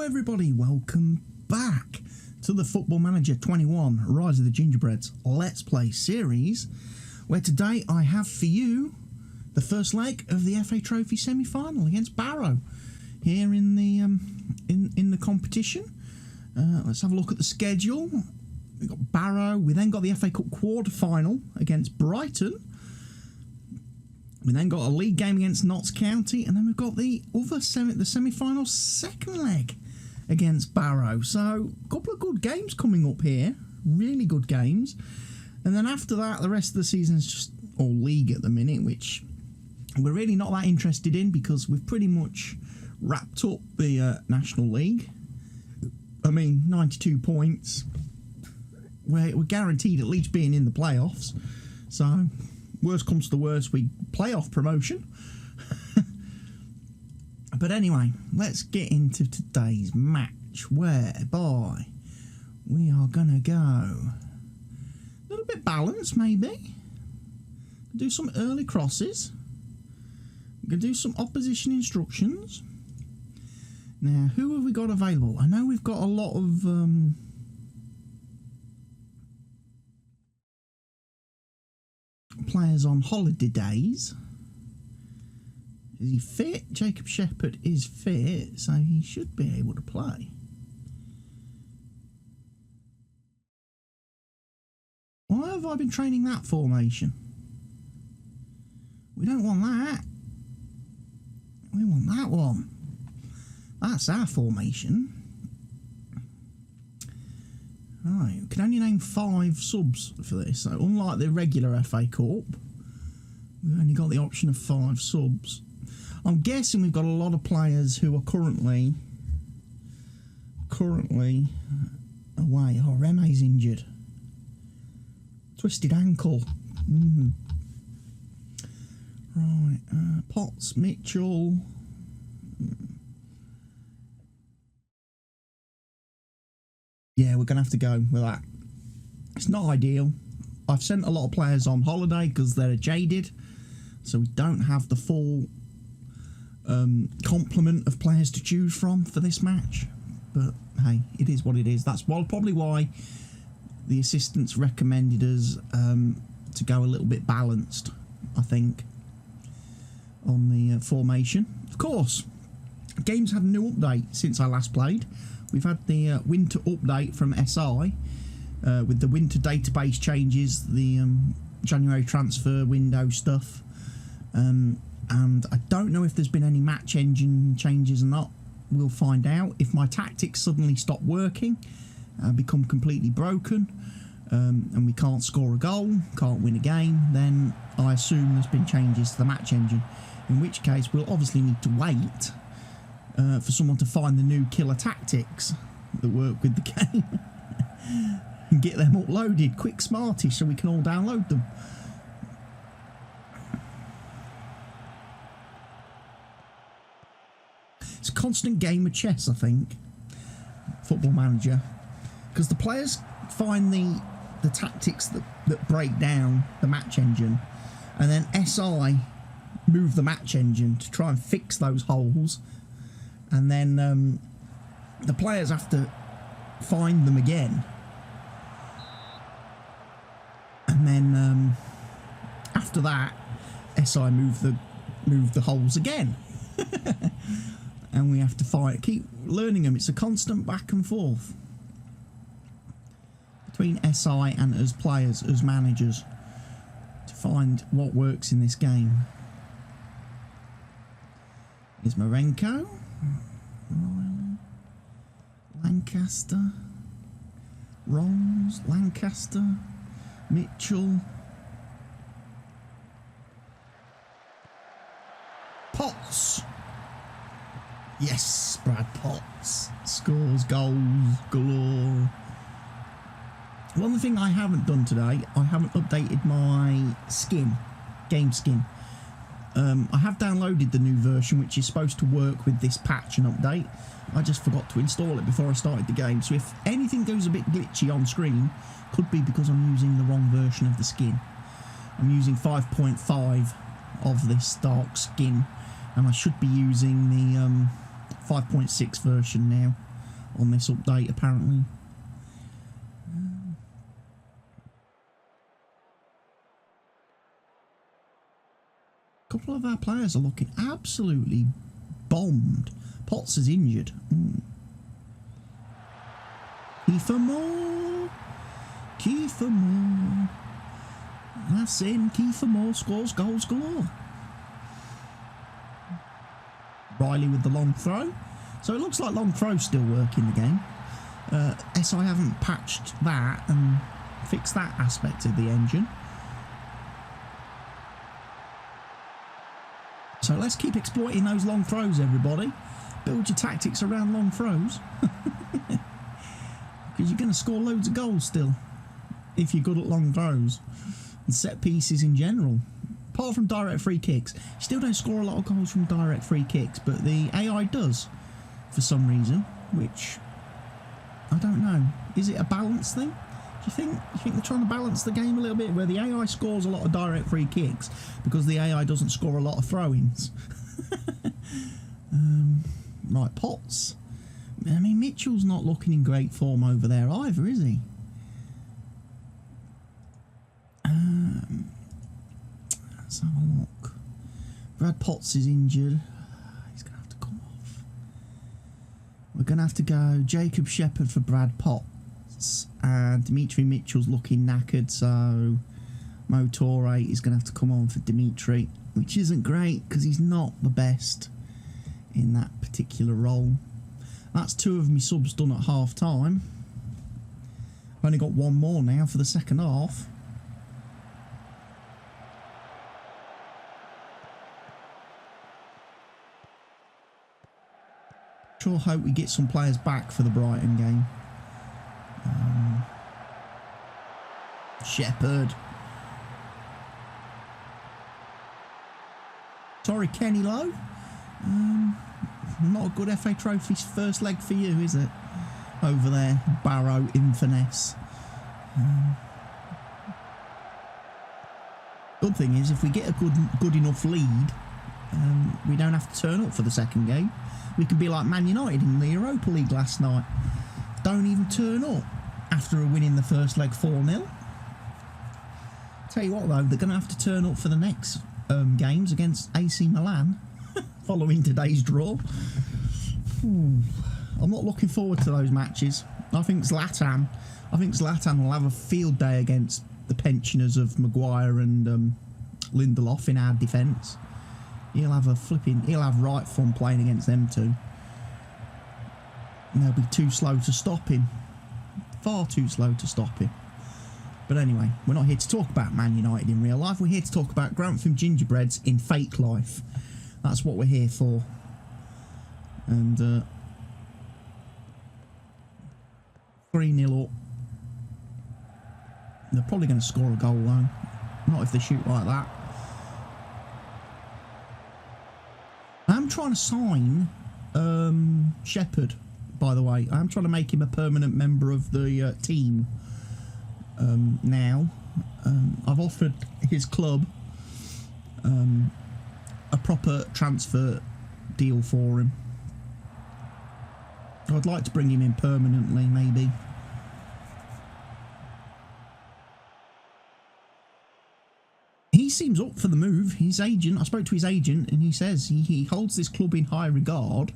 everybody, welcome back to the Football Manager 21 Rise of the Gingerbreads Let's Play series, where today I have for you the first leg of the FA Trophy semi-final against Barrow here in the in the competition. Let's have a look at the schedule. We've got Barrow, we then got the FA Cup quarter-final against Brighton. We then got a league game against Notts County, and then we've got the other semi-final second leg against Barrow. So a couple of good games coming up here, really good games. And then after that, the rest of the season is just all league at the minute, which we're really not that interested in because we've pretty much wrapped up the National League. I mean, 92 points. We're guaranteed at least being in the playoffs. So worst comes to worst, we playoff promotion. But anyway, let's get into today's match, whereby we are going to go a little bit balanced, maybe. Do some early crosses. We're going to do some opposition instructions. Now, who have we got available? I know we've got a lot of players on holiday days. Is he fit? Jacob Shepherd is fit, so he should be able to play. Why have I been training that formation? We don't want that. We want that one. That's our formation. Right, we can only name 5 subs for this. So unlike the regular FA Cup, we've only got the option of 5 subs. I'm guessing we've got a lot of players who are currently away. Oh, Reme's injured. Twisted ankle. Right, Potts, Mitchell. Yeah, we're going to have to go with that. It's not ideal. I've sent a lot of players on holiday because they're jaded. So we don't have the full complement of players to choose from for this match. But hey, it is what it is. That's probably why the assistants recommended us to go a little bit balanced, I think, on the formation. Of course, game's had a new update since I last played. We've had the winter update from SI with the winter database changes, the January transfer window stuff, and I don't know if there's been any match engine changes or not. We'll find out. If my tactics suddenly stop working, become completely broken, and we can't score a goal, can't win a game, then I assume there's been changes to the match engine, in which case we'll obviously need to wait for someone to find the new killer tactics that work with the game and get them uploaded quick smarty so we can all download them. It's a constant game of chess, I think, Football Manager, because the players find the tactics that break down the match engine, and then SI move the match engine to try and fix those holes. And then the players have to find them again. And then after that, SI move the holes again. And we have to keep learning them. It's a constant back and forth between SI and us players, us managers, to find what works in this game. Here's Marenko. Royal, Lancaster, Rolls, Lancaster, Mitchell, Potts. Yes, Brad Potts scores goals galore. One thing I haven't done today, I haven't updated my game skin. I have downloaded the new version, which is supposed to work with this patch and update. I just forgot to install it before I started the game. So if anything goes a bit glitchy on screen, could be because I'm using the wrong version of the skin. I'm using 5.5 of this dark skin, and I should be using the 5.6 version now. on this update, apparently. A couple of our players are looking absolutely bombed. Potts is injured. Kiefer Moore. Kiefer Moore. That's him. Kiefer Moore scores goals galore. Riley with the long throw. So it looks like long throws still work in the game. SI haven't patched that and fixed that aspect of the engine. So let's keep exploiting those long throws, everybody. Build your tactics around long throws. Because you're going to score loads of goals still, if you're good at long throws. And set pieces in general. Apart from direct free kicks. You still don't score a lot of goals from direct free kicks, but the AI does, for some reason, which, I don't know. Is it a balance thing? Do you think they're trying to balance the game a little bit, where the AI scores a lot of direct free kicks because the AI doesn't score a lot of throw-ins? Right, Potts. I mean, Mitchell's not looking in great form over there either, is he? Let's have a look. Brad Potts is injured. He's going to have to come off. We're going to have to go Jacob Shepherd for Brad Potts. And Dimitri Mitchell's looking knackered, so Mo Torre is going to have to come on for Dimitri, which isn't great because he's not the best in that particular role. That's two of my subs done at half time. I've only got one more now for the second half. Sure hope we get some players back for the Brighton game. Shepherd. Sorry, Kenny Lowe. Not a good FA Trophy's first leg for you, is it? Over there, Barrow Inverness. Good thing is, if we get a good enough lead, we don't have to turn up for the second game. We could be like Man United in the Europa League last night. Don't even turn up after a win in the first leg 4-0. Tell you what though, they're going to have to turn up for the next games against AC Milan following today's draw. I'm not looking forward to those matches. I think Zlatan will have a field day against the pensioners of Maguire and Lindelof in our defence. He'll have right fun playing against them two. And they'll be too slow to stop him. Far too slow to stop him. But anyway, we're not here to talk about Man United in real life. We're here to talk about Grantham Gingerbreads in fake life. That's what we're here for. And 3-0 up. They're probably going to score a goal though. Not if they shoot like that. I'm trying to sign Shepherd, by the way. I'm trying to make him a permanent member of the team now. I've offered his club a proper transfer deal for him. I'd like to bring him in permanently, maybe. He seems up for the move. His agent, I spoke to his agent, and he says he holds this club in high regard.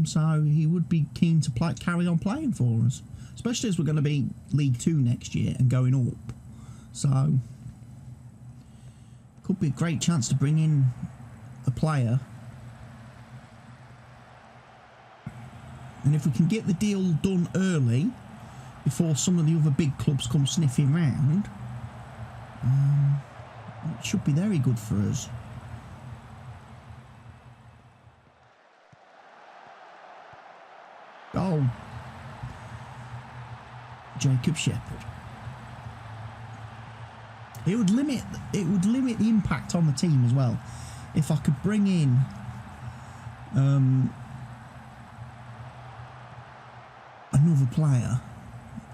So he would be keen to carry on playing for us, especially as we're going to be League 2 next year and going up. So could be a great chance to bring in a player. And if we can get the deal done early, before some of the other big clubs come sniffing round, it should be very good for us. Goal. Jacob Shepherd. It would limit the impact on the team as well if I could bring in another player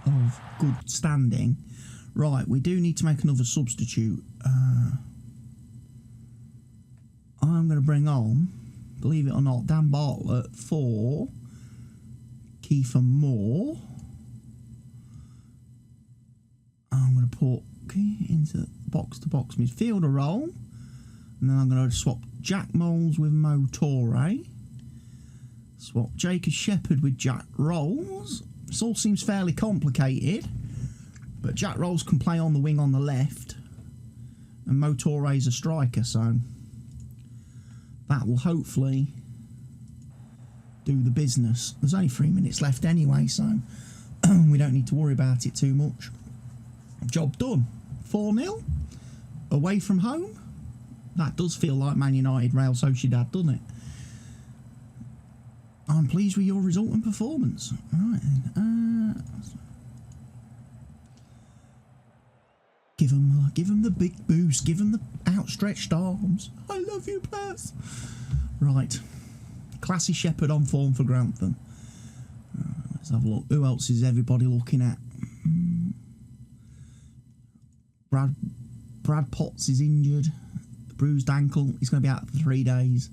of good standing. Right, we do need to make another substitute. I'm going to bring on, believe it or not, Dan Bartlett for Kiefer Moore. I'm going to put into box-to-box midfielder role. And then I'm going to swap Jack Moles with Mo Torre. Swap Jacob Shepherd with Jack Rolls. This all seems fairly complicated. But Jack Rolls can play on the wing on the left. And Mo Torre's a striker, so that will hopefully do the business. There's only 3 minutes left anyway, so we don't need to worry about it too much. Job done. 4-0 away from home. That does feel like Man United Real Sociedad, doesn't it? I'm pleased with your result and performance. Right then. Give them the big boost. Give them the outstretched arms. I love you, players. Right. Classy Shepherd on form for Grantham. Let's have a look. Who else is everybody looking at? Brad Potts is injured. Bruised ankle. He's going to be out for 3 days.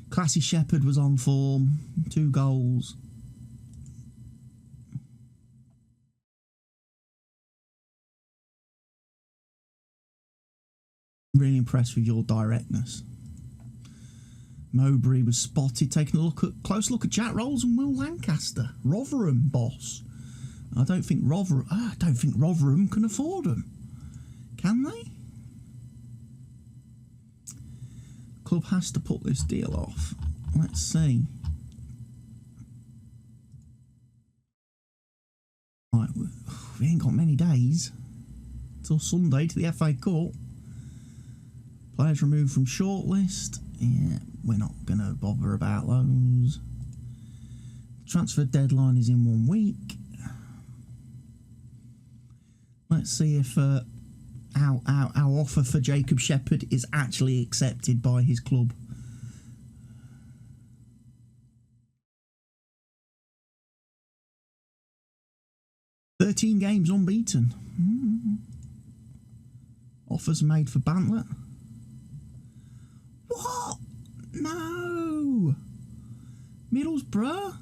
Classy Shepherd was on form. 2 goals. Really impressed with your directness. Mowbray was spotted taking a close look at Jack Rolls and Will Lancaster. Rotherham boss. I don't think Rotherham can afford them. Can they? Club has to put this deal off. Let's see. Right, we ain't got many days till Sunday to the FA Cup. Players removed from shortlist. Yeah, we're not going to bother about those. Transfer deadline is in 1 week. Let's see if our offer for Jacob Shepherd is actually accepted by his club. "13 games unbeaten." Offers made for Bantler. What? No! Middlesbrough?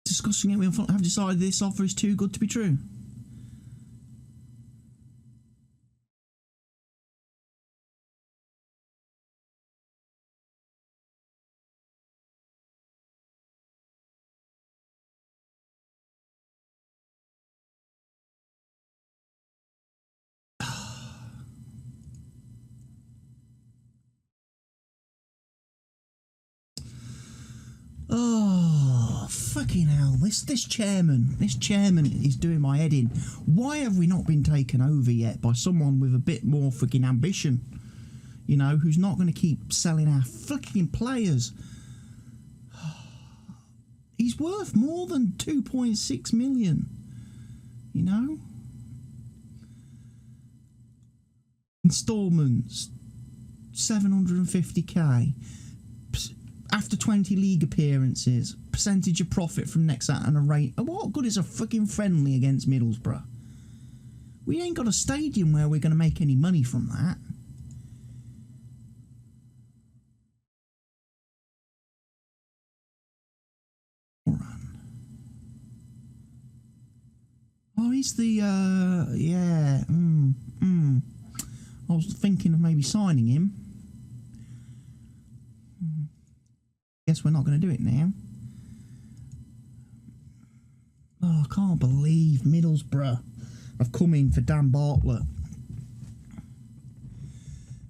Discussing it, we have decided this offer is too good to be true. Oh, fucking hell. This chairman is doing my head in. Why have we not been taken over yet by someone with a bit more fucking ambition? You know, who's not going to keep selling our fucking players. He's worth more than 2.6 million. You know? Instalments, 750k. After 20 league appearances, percentage of profit from next out and a rate. What good is a fucking friendly against Middlesbrough? We ain't got a stadium where we're going to make any money from that. Oh, he's the, yeah, I was thinking of maybe signing him. Guess we're not going to do it now. Oh, I can't believe Middlesbrough have come in for Dan Bartlett.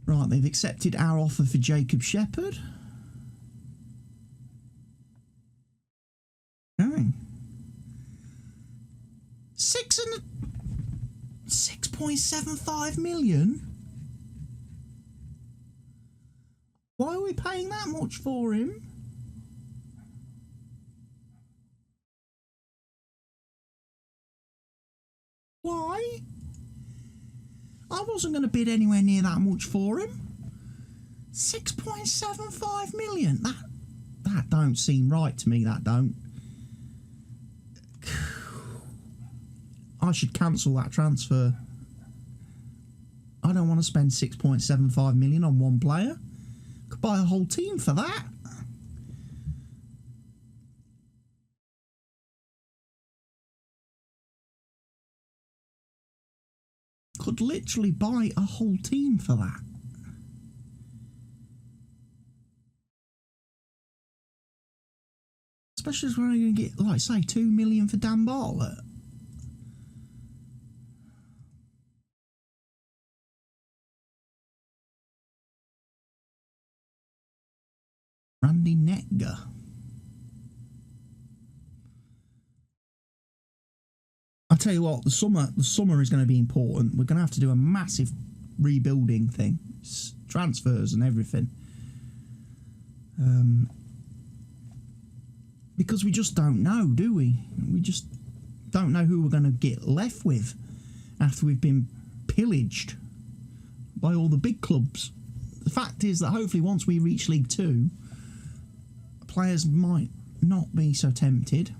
Right, they've accepted our offer for Jacob Shepherd. Okay. 6.75 million? Why are we paying that much for him? Why? I wasn't going to bid anywhere near that much for him. 6.75 million. That don't seem right to me, that don't. I should cancel that transfer. I don't want to spend 6.75 million on one player. Could buy a whole team for that. Could literally buy a whole team for that. Especially as we're only going to get, like, say, 2 million for Dan Bartlett. Randy Netger. I'll tell you what, the summer is going to be important. We're going to have to do a massive rebuilding thing. Transfers and everything. Because we just don't know, do we? We just don't know who we're going to get left with after we've been pillaged by all the big clubs. The fact is that hopefully once we reach League 2, players might not be so tempted.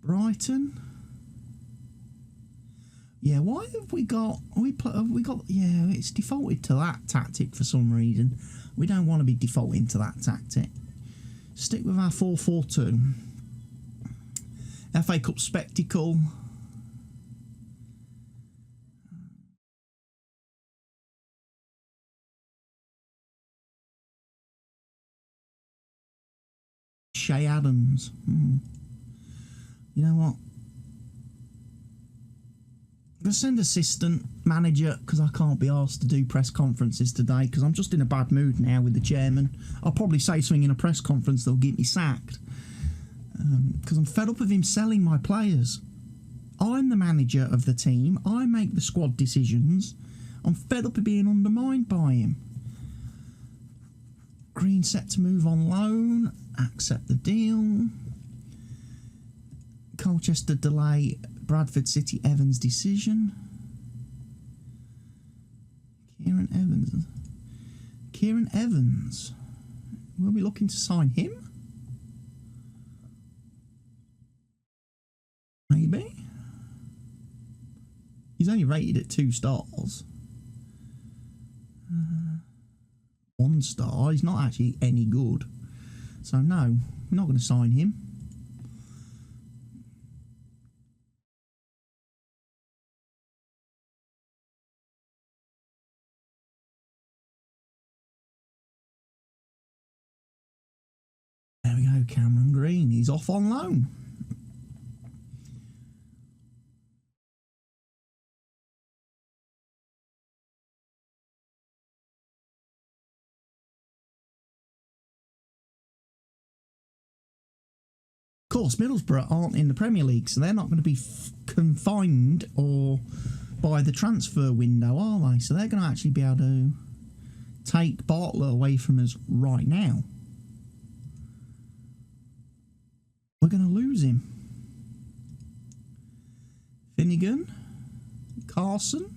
Brighton. Yeah, why have we got... Yeah, it's defaulted to that tactic for some reason. We don't want to be defaulting to that tactic. Stick with our 4-4-2. FA Cup spectacle. Shay Adams. You know what? I'm going to send assistant manager because I can't be asked to do press conferences today because I'm just in a bad mood now with the chairman. I'll probably say something in a press conference that'll get me sacked because I'm fed up of him selling my players. I'm the manager of the team. I make the squad decisions. I'm fed up of being undermined by him. Green set to move on loan. Accept the deal. Colchester delay Bradford City Evans decision. Kieran Evans. Were we looking to sign him? Maybe. He's only rated at 2 stars. 1 star. He's not actually any good. So no, we're not going to sign him. There we go, Cameron Green. He's off on loan. Of course, Middlesbrough aren't in the Premier League, so they're not going to be confined or by the transfer window, are they? So they're going to actually be able to take Bartlett away from us right now. We're going to lose him. Finnegan. Carson.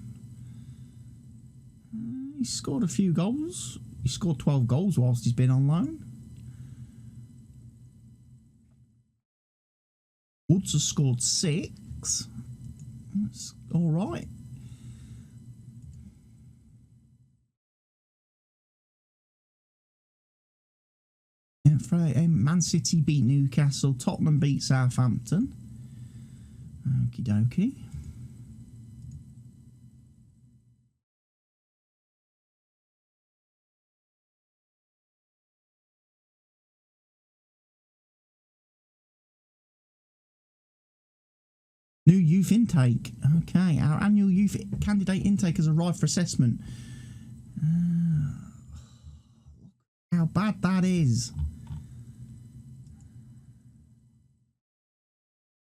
He scored a few goals. He scored 12 goals whilst he's been on loan. Woods has scored 6. That's all right. Man City beat Newcastle. Tottenham beat Southampton. Okie dokie. New youth intake. Okay, our annual youth candidate intake has arrived for assessment. How bad that is.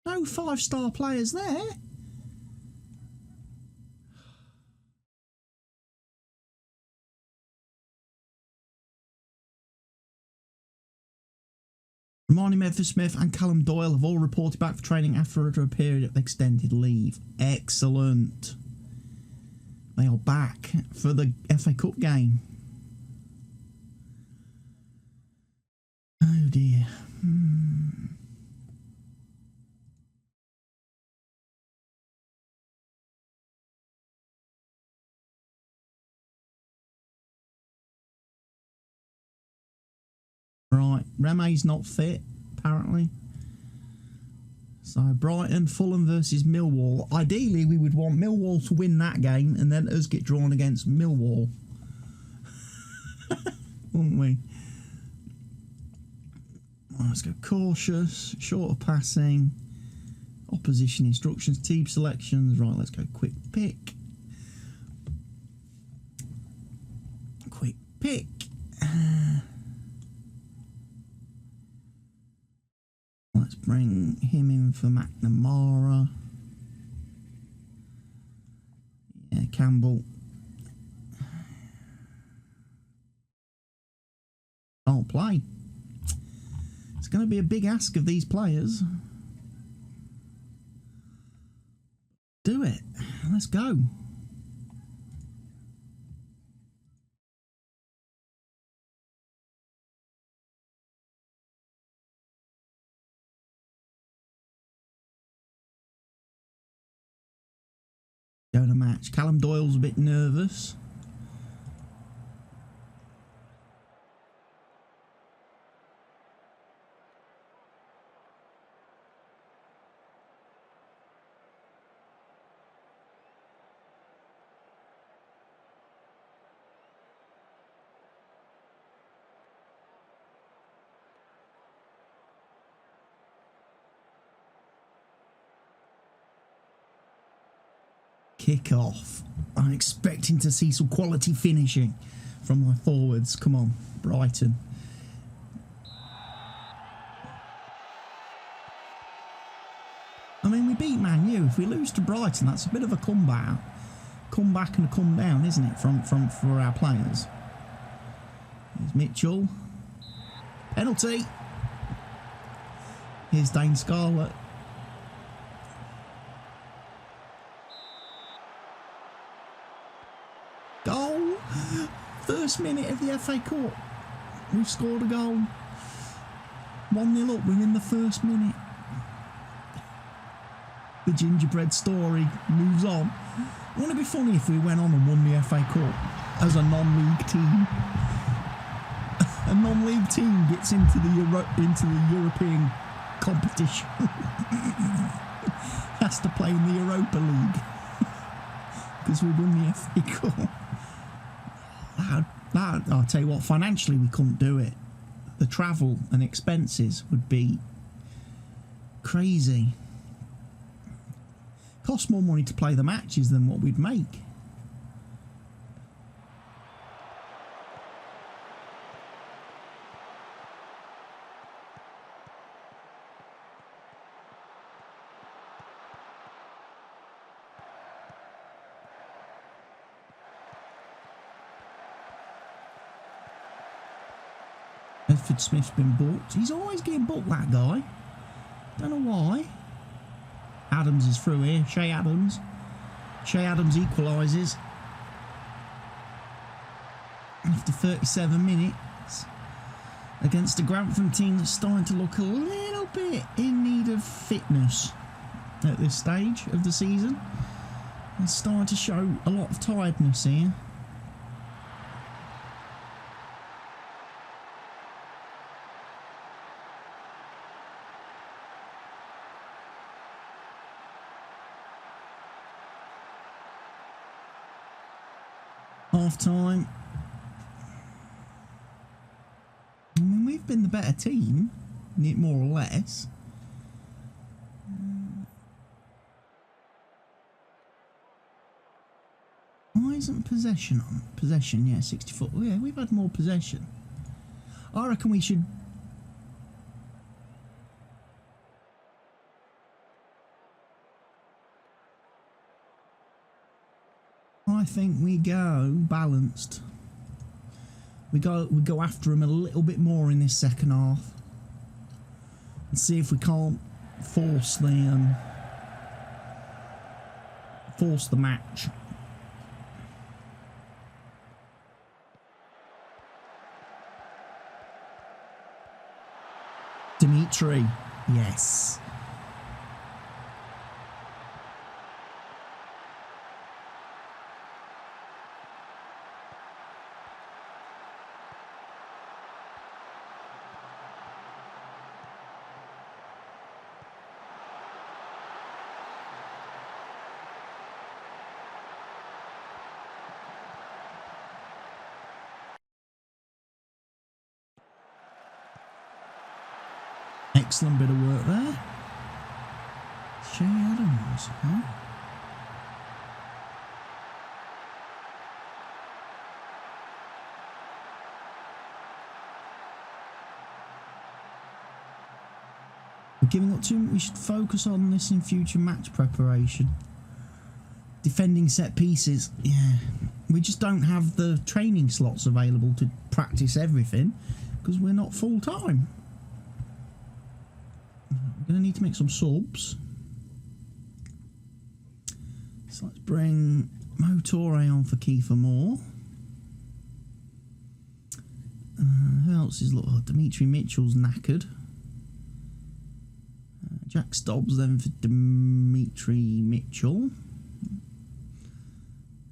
No 5-star players there. Romani Memphis-Smith and Callum Doyle have all reported back for training after a period of extended leave. Excellent. They are back for the FA Cup game. Oh dear. Right, Reme's not fit, apparently. So Brighton, Fulham versus Millwall. Ideally, we would want Millwall to win that game and then us get drawn against Millwall. Wouldn't we? Let's go cautious, short of passing, opposition instructions, team selections. Right, let's go quick pick. Quick pick. Let's bring him in for McNamara. Yeah, Campbell. Can't play. It's going to be a big ask of these players. Do it. Let's go. Go to match. Callum Doyle's a bit nervous. Kick off. I'm expecting to see some quality finishing from my forwards. Come on, Brighton. I mean, we beat Man U. If we lose to Brighton, that's a bit of a comeback and a come down, isn't it? For our players. Here's Mitchell. Penalty. Here's Dane Scarlett. Goal! First minute of the FA Cup. We've scored a goal. 1-0 up within the first minute. The gingerbread story moves on. Wouldn't it be funny if we went on and won the FA Cup as a non-league team? A non-league team gets into the European competition. Has to play in the Europa League because we won the FA Cup. I'll tell you what, financially we couldn't do it. The travel and expenses would be crazy. Costs more money to play the matches than what we'd make. Edford Smith's been booked. He's always getting booked, that guy. Don't know why. Adams is through here. Shea Adams. Shea Adams equalises. After 37 minutes. Against a Grantham team that's starting to look a little bit in need of fitness at this stage of the season. It's starting to show a lot of tiredness here. Half time. I mean, we've been the better team, more or less. Why isn't possession on? Possession, yeah, 64. Yeah, we've had more possession. I reckon we should. I think we go balanced. We go after him a little bit more in this second half and see if we can't force the match. victory. Yes. Excellent bit of work there. Shay Adams, huh? We're giving up too much. We should focus on this in future match preparation. Defending set pieces, yeah. We just don't have the training slots available to practice everything because we're not full time. We're going to need to make some subs. So let's bring Motore on for Kiefer Moore. Who else is... Oh, Dimitri Mitchell's knackered. Jack Stobbs then for Dimitri Mitchell.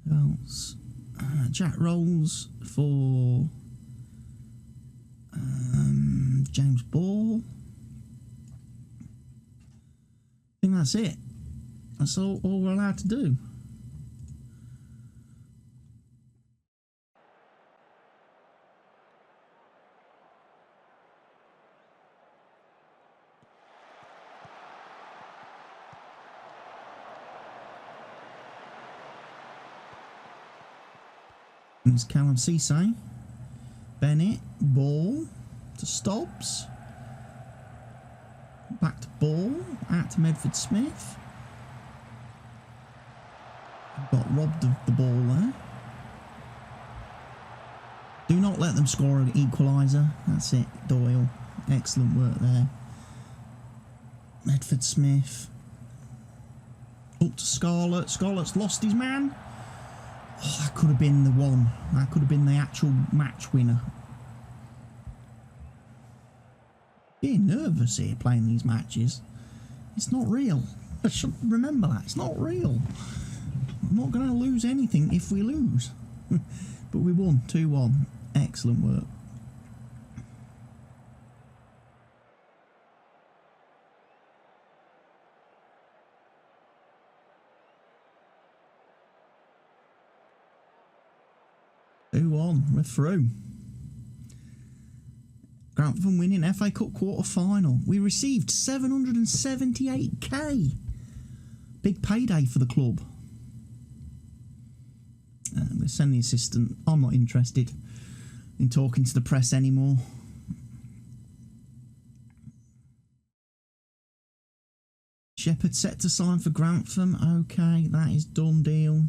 Who else? Jack Rolls for James Ball. I think that's it. That's all we're allowed to do. It's Callum Cisse, Bennett, Ball to Stobbs. Back to Ball, out to Medford Smith. Got robbed of the ball there. Do not let them score an equaliser. That's it, Doyle. Excellent work there. Medford Smith. Up to Scarlett. Scarlett's lost his man. Oh, that could have been the one. That could have been the actual match winner. Being nervous here playing these matches. It's not real. I should remember that. It's not real. I'm not going to lose anything if we lose. But we won 2-1. Excellent work. We're through. Grantham winning FA Cup quarter final. We received 778k. Big payday for the club. I'm going to send the assistant. I'm not interested in talking to the press anymore. Shepherd set to sign for Grantham. Okay, that is done deal.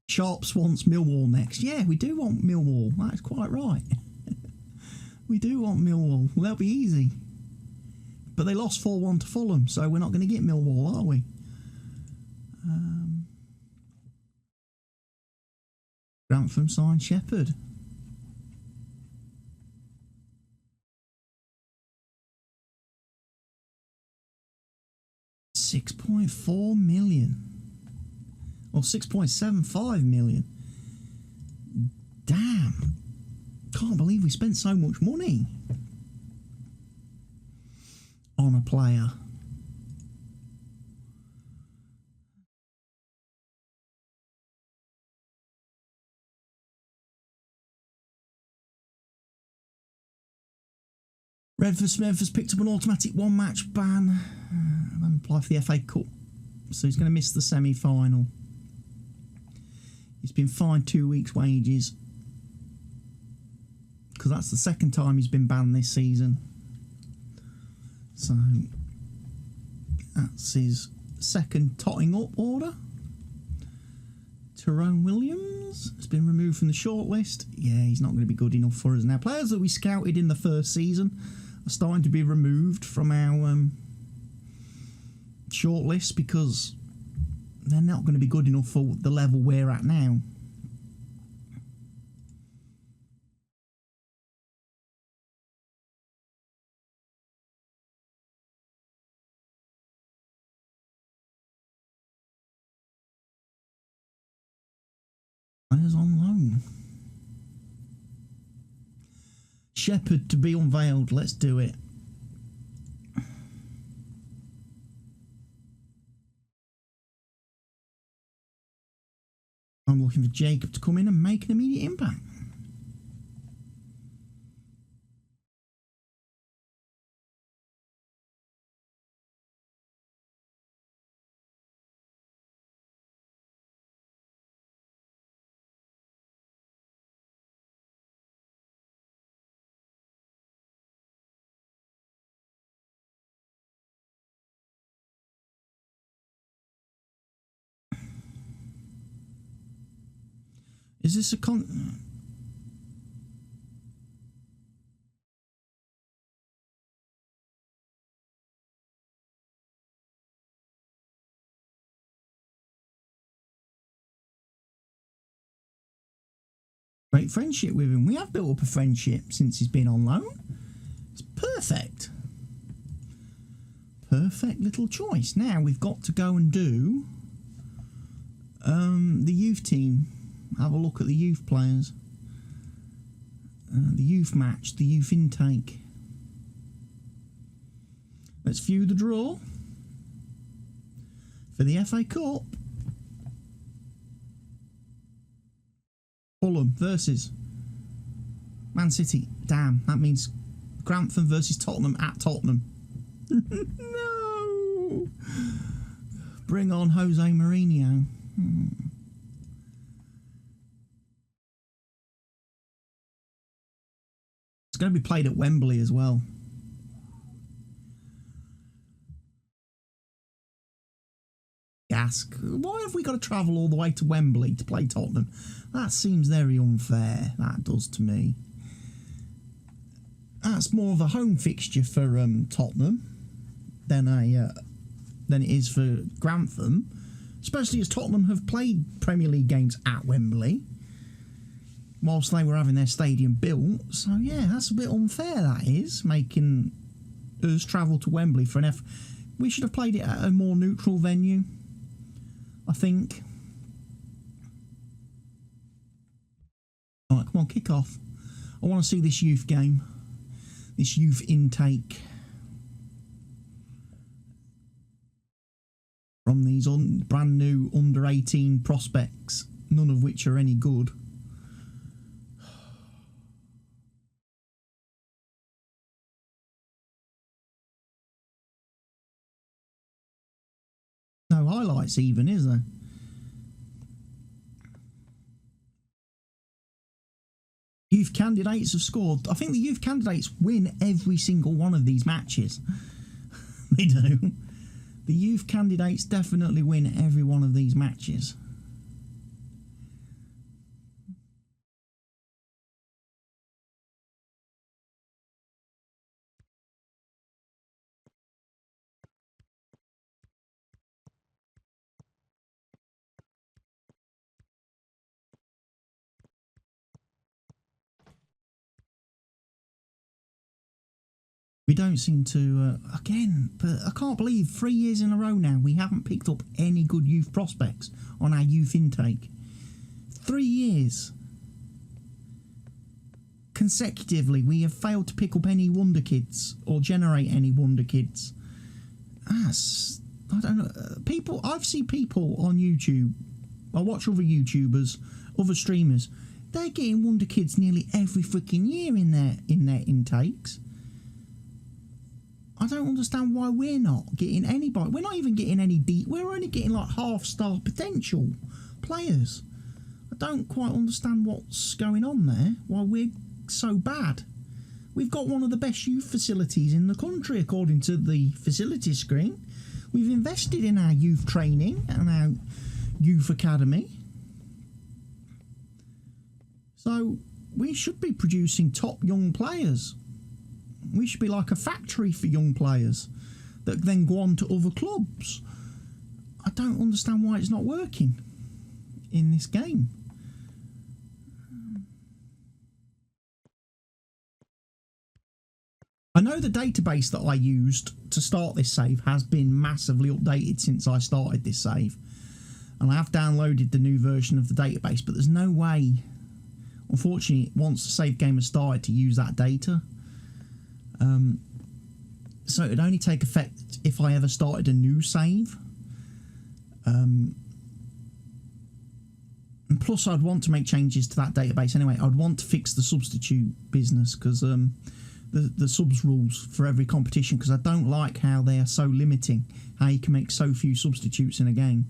Sharps wants Millwall next. Yeah, we do want Millwall. That's quite right. We do want Millwall. Well, that'll be easy. But they lost 4-1 to Fulham, so we're not going to get Millwall, are we? Grantham signed Shepherd. £6.4 million. Or 6.75 million. Damn. Can't believe we spent so much money on a player. Redford Smith has picked up an automatic one-match ban and apply for the FA Cup. So he's going to miss the semi-final. He's been fined 2 weeks' wages because that's the second time he's been banned this season. So that's his second totting up order. Tyrone Williams has been removed from the shortlist. Yeah, he's not going to be good enough for us now. Players that we scouted in the first season are starting to be removed from our shortlist because they're not going to be good enough for the level we're at now. Players on loan. Shepherd to be unveiled. Let's do it. I'm looking for Jacob to come in and make an immediate impact. Is this a great friendship with him? We have built up a friendship since he's been on loan. It's perfect. Perfect little choice. Now we've got to go and do the youth team. Have a look at the youth players. The youth match, the youth intake. Let's view the draw for the FA Cup. Fulham versus Man City. Damn, that means Grantham versus Tottenham at Tottenham. No! Bring on Jose Mourinho. It's going to be played at Wembley as well. Ask, why have we got to travel all the way to Wembley to play Tottenham? That seems very unfair. That does to me. That's more of a home fixture for Tottenham than it is for Grantham, especially as Tottenham have played Premier League games at Wembley whilst they were having their stadium built. So yeah, that's a bit unfair, that is, making us travel to Wembley for an we should have played it at a more neutral venue, I think. Alright, come on, kick off. I want to see this youth game, this youth intake from these brand new under 18 prospects, none of which are any good. No highlights even, is there? Youth candidates have scored. I think the youth candidates win every single one of these matches. They do. The youth candidates definitely win every one of these matches. We don't seem to, again, but I can't believe 3 years in a row now we haven't picked up any good youth prospects on our youth intake. 3 years. Consecutively, we have failed to pick up any wonder kids or generate any wonder kids. I don't know. I've seen people on YouTube, I watch other YouTubers, other streamers, they're getting wonder kids nearly every freaking year in their intakes. I don't understand why we're not getting anybody. We're not even getting any deep. We're only getting like half-star potential players. I don't quite understand what's going on there, why we're so bad. We've got one of the best youth facilities in the country, according to the facility screen. We've invested in our youth training and our youth academy. So we should be producing top young players. We should be like a factory for young players that then go on to other clubs. I don't understand why it's not working in this game. I know the database that I used to start this save has been massively updated since I started this save. and I have downloaded the new version of the database, but there's no way, unfortunately, once the save game has started, to use that data. So it would only take effect if I ever started a new save. And plus, I'd want to make changes to that database anyway. I'd want to fix the substitute business, because the subs rules for every competition, because I don't like how they are so limiting, how you can make so few substitutes in a game.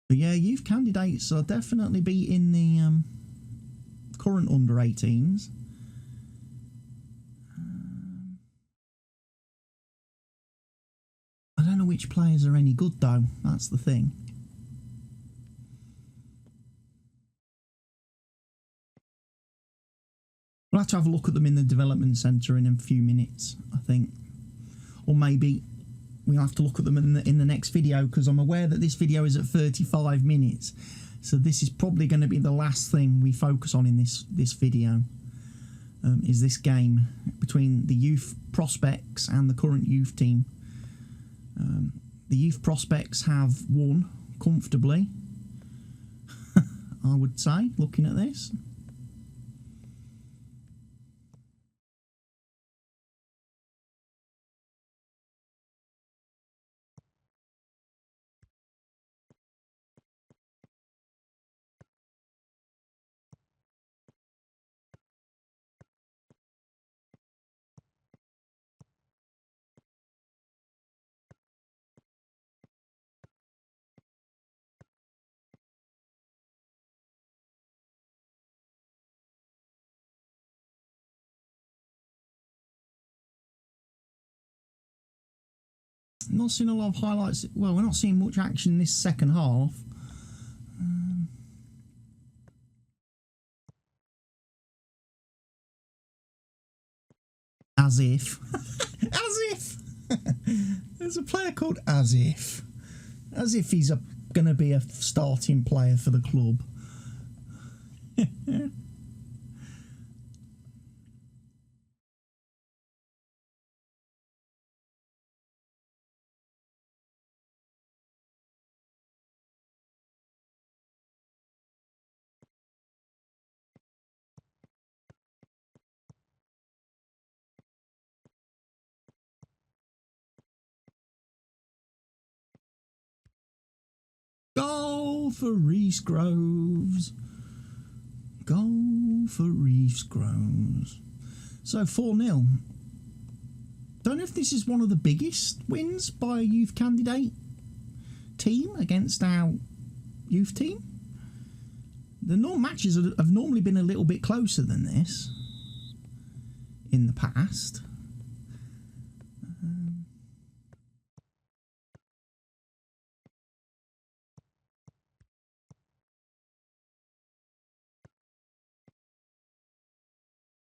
But yeah, youth candidates are definitely beating the current under 18s. I don't know which players are any good though, that's the thing. We'll have to have a look at them in the development centre in a few minutes, I think. Or maybe we'll have to look at them in the next video, because I'm aware that this video is at 35 minutes. So this is probably going to be the last thing we focus on in this video, is this game between the youth prospects and the current youth team. The youth prospects have won comfortably, I would say, looking at this. Not seeing a lot of highlights. Well, we're not seeing much action in this second half. As if. As if. There's a player called As If. As if he's going to be a starting player for the club. Goal for Reese Groves. Goal for Reese Groves. So 4-0. Don't know if this is one of the biggest wins by a youth candidate team against our youth team. The normal matches have normally been a little bit closer than this in the past.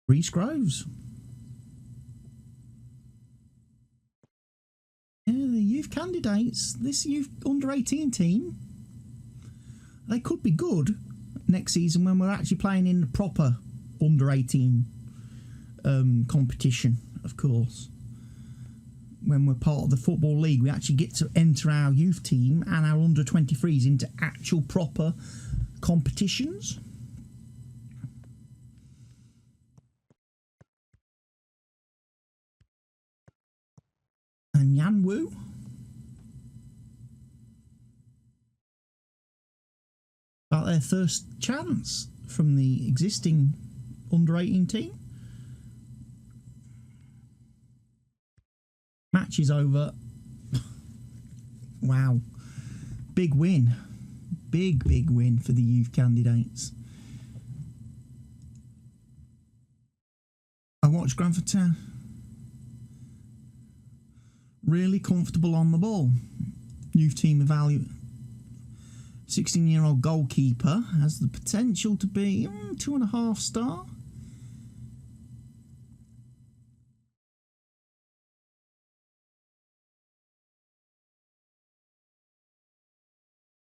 Reese Groves. Yeah, the youth candidates, this youth under 18 team, they could be good next season when we're actually playing in the proper under 18 competition, of course. When we're part of the Football League, we actually get to enter our youth team and our under 23s into actual proper competitions. And Yan Wu. About their first chance from the existing under 18 team. Match is over. Wow. Big win. Big win for the youth candidates. I watched Grantham. Really comfortable on the ball. Youth team evaluate. 16-year-old goalkeeper has the potential to be 2.5 star.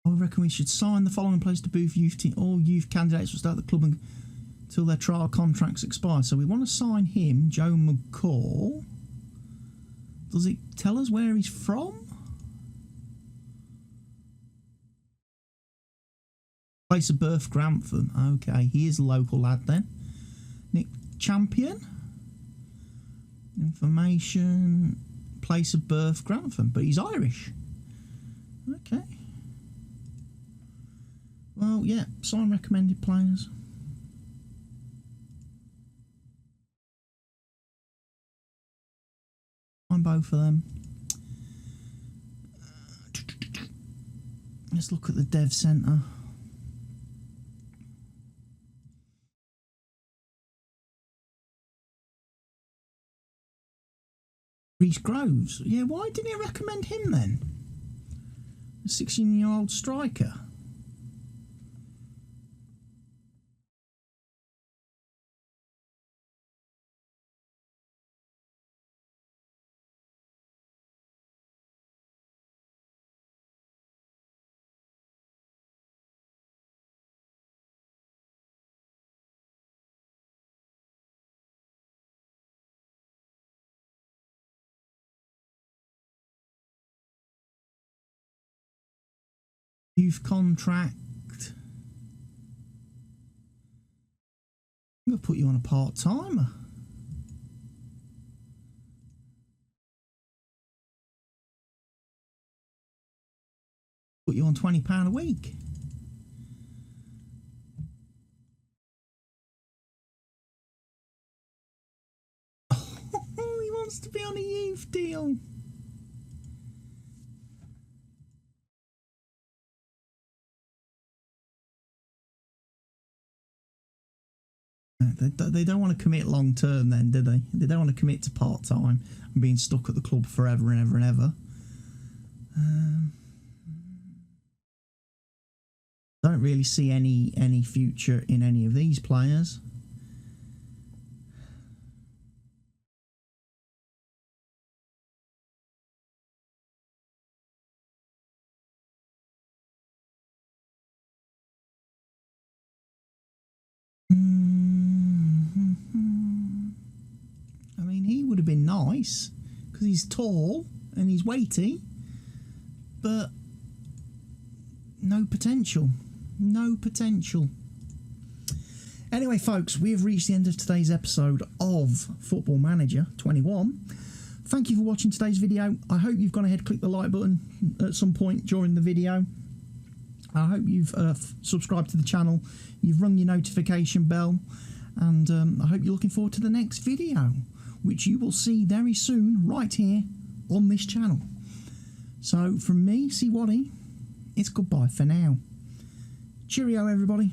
I reckon we should sign the following players to boost youth team. All youth candidates will start the club until their trial contracts expire. So we want to sign him, Joe McCall. Does it tell us where he's from? Place of birth, Grantham. Okay, he is a local lad then. Nick Champion. Information. Place of birth, Grantham. But he's Irish. Okay. Well, yeah, sign recommended players. On both of them. Let's look at the dev centre. Reece Groves. Yeah, why didn't he recommend him then? A 16-year-old striker. Youth contract. I'm going to put you on a part-timer. Put you on £20 a week. Oh, he wants to be on a youth deal. They don't want to commit long term then, do they? They don't want to commit to part time and being stuck at the club forever and ever and ever. Don't really see any future in any of these players. He would have been nice because he's tall and he's weighty, but no potential. No potential. Anyway, folks, we have reached the end of today's episode of Football Manager 21. Thank you for watching today's video. I hope you've gone ahead and clicked the like button at some point during the video. I hope you've subscribed to the channel, you've rung your notification bell, and I hope you're looking forward to the next video, which you will see very soon right here on this channel. So from me, CWATTY, it's goodbye for now. Cheerio, everybody.